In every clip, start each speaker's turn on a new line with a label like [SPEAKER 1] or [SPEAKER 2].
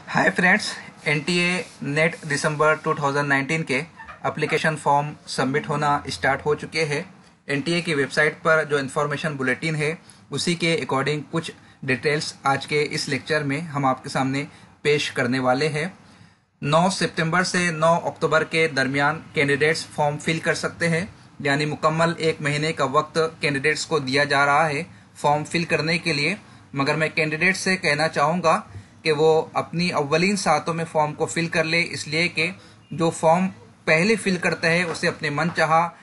[SPEAKER 1] Hi friends, NTA net दिसंबर 2019 के application form submit होना start हो चुके हैं। एनटीए की वेबसाइट पर जो इन्फॉर्मेशन बुलेटिन है उसी के अकॉर्डिंग कुछ डिटेल्स आज के इस लेक्चर में हम आपके सामने पेश करने वाले हैं। 9 सितंबर से 9 अक्टूबर के दरमियान कैंडिडेट्स फॉर्म फिल कर सकते हैं, यानी मुकम्मल एक महीने का वक्त कैंडिडेट्स को दिया जा रहा है फॉर्म फिल करने के लिए। मगर मैं कैंडिडेट से कहना चाहूँगा कि वो अपनी अव्वलीन सातों में फॉर्म को फिल कर ले, इसलिए कि जो फॉर्म पहले फिल करता है उसे अपने मनचाहा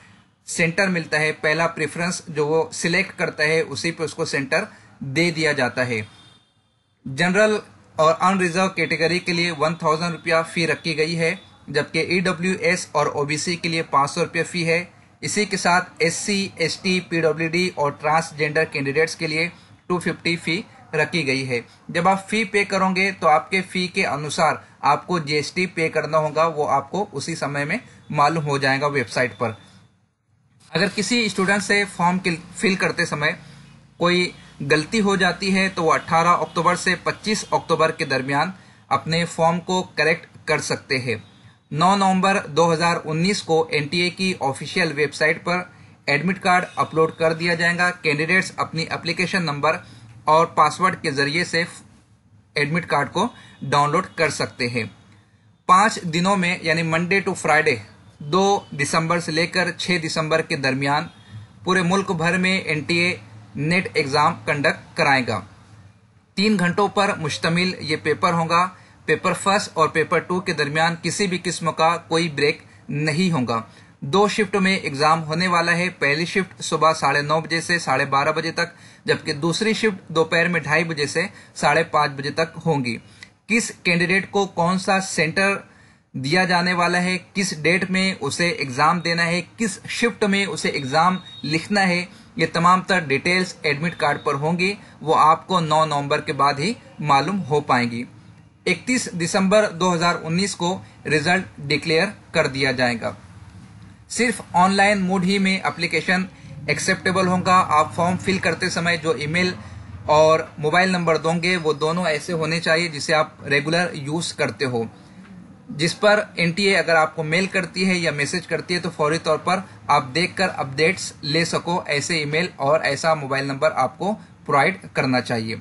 [SPEAKER 1] सेंटर मिलता है। पहला प्रेफरेंस जो वो सिलेक्ट करता है उसी पे उसको सेंटर दे दिया जाता है। जनरल और अनरिजर्व कैटेगरी के लिए 1000 रुपया फी रखी गई है, जबकि ईडब्ल्यूएस और ओबीसी के लिए 500 रुपया फी है। इसी के साथ एससी, एसटी, पीडब्ल्यूडी और ट्रांसजेंडर कैंडिडेट्स के लिए 250 फी रखी गई है। जब आप फी पे करोगे तो आपके फी के अनुसार आपको जीएसटी पे करना होगा, वो आपको उसी समय में मालूम हो जाएगा वेबसाइट पर। अगर किसी स्टूडेंट से फॉर्म फिल करते समय कोई गलती हो जाती है तो वो 18 अक्टूबर से 25 अक्टूबर के दरमियान अपने फॉर्म को करेक्ट कर सकते हैं। 9 नवंबर 2019 को एनटीए की ऑफिशियल वेबसाइट पर एडमिट कार्ड अपलोड कर दिया जाएगा। कैंडिडेट्स अपनी एप्लीकेशन नंबर और पासवर्ड के जरिए से एडमिट कार्ड को डाउनलोड कर सकते हैं। 5 दिनों में यानी मंडे टू फ्राइडे 2 दिसंबर से लेकर 6 दिसंबर के दरमियान पूरे मुल्क भर में एनटीए नेट एग्जाम कंडक्ट कराएगा। 3 घंटों पर मुश्तमिल ये पेपर होगा। पेपर फर्स्ट और पेपर 2 के दरमियान किसी भी किस्म का कोई ब्रेक नहीं होगा। 2 शिफ्ट में एग्जाम होने वाला है। पहली शिफ्ट सुबह 9:30 बजे से 12:30 बजे तक, जबकि दूसरी शिफ्ट दोपहर में 2:30 बजे से 5:30 बजे तक होंगी। किस कैंडिडेट को कौन सा सेंटर दिया जाने वाला है, किस डेट में उसे एग्जाम देना है, किस शिफ्ट में उसे एग्जाम लिखना है, ये तमाम तर डिटेल्स एडमिट कार्ड पर होंगी। वो आपको 9 नवंबर के बाद ही मालूम हो पाएंगी। 31 दिसंबर 2019 को रिजल्ट डिक्लेयर कर दिया जाएगा। सिर्फ ऑनलाइन मोड ही में एप्लीकेशन एक्सेप्टेबल होगा। आप फॉर्म फिल करते समय जो ईमेल और मोबाइल नंबर दोगे वो दोनों ऐसे होने चाहिए जिसे आप रेगुलर यूज करते हो। जिस पर एनटीए अगर आपको मेल करती है या मैसेज करती है तो फौरी तौर पर आप देखकर अपडेट्स ले सको, ऐसे ईमेल और ऐसा मोबाइल नंबर आपको प्रोवाइड करना चाहिए।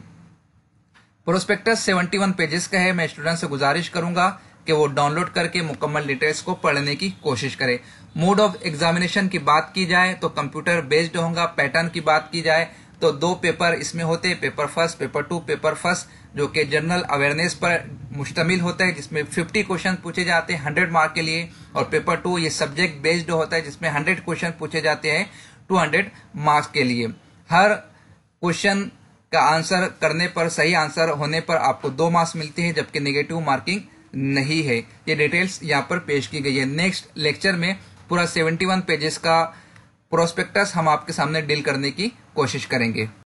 [SPEAKER 1] प्रोस्पेक्टस 71 पेजेस का है। मैं स्टूडेंट से गुजारिश करूंगा कि वो डाउनलोड करके मुकम्मल डिटेल्स को पढ़ने की कोशिश करें। मोड ऑफ एग्जामिनेशन की बात की जाए तो कंप्यूटर बेस्ड होगा। पैटर्न की बात की जाए तो 2 पेपर इसमें होते हैं, paper first, paper 2। Paper first जो कि जनरल अवेयरनेस पर मुश्तमिल होता है, जिसमें 50 क्वेश्चन पूछे जाते हैं 100 मार्क के लिए, और पेपर 2 ये सब्जेक्ट बेस्ड होता है जिसमें 100 क्वेश्चन पूछे जाते हैं 200 मार्क्स के लिए। हर क्वेश्चन का आंसर करने पर, सही आंसर होने पर आपको 2 मार्क्स मिलते हैं, जबकि नेगेटिव मार्किंग नहीं है। ये डिटेल्स यहाँ पर पेश की गई है। नेक्स्ट लेक्चर में पूरा 71 पेजेस का प्रोस्पेक्टस हम आपके सामने डील करने की कोशिश करेंगे।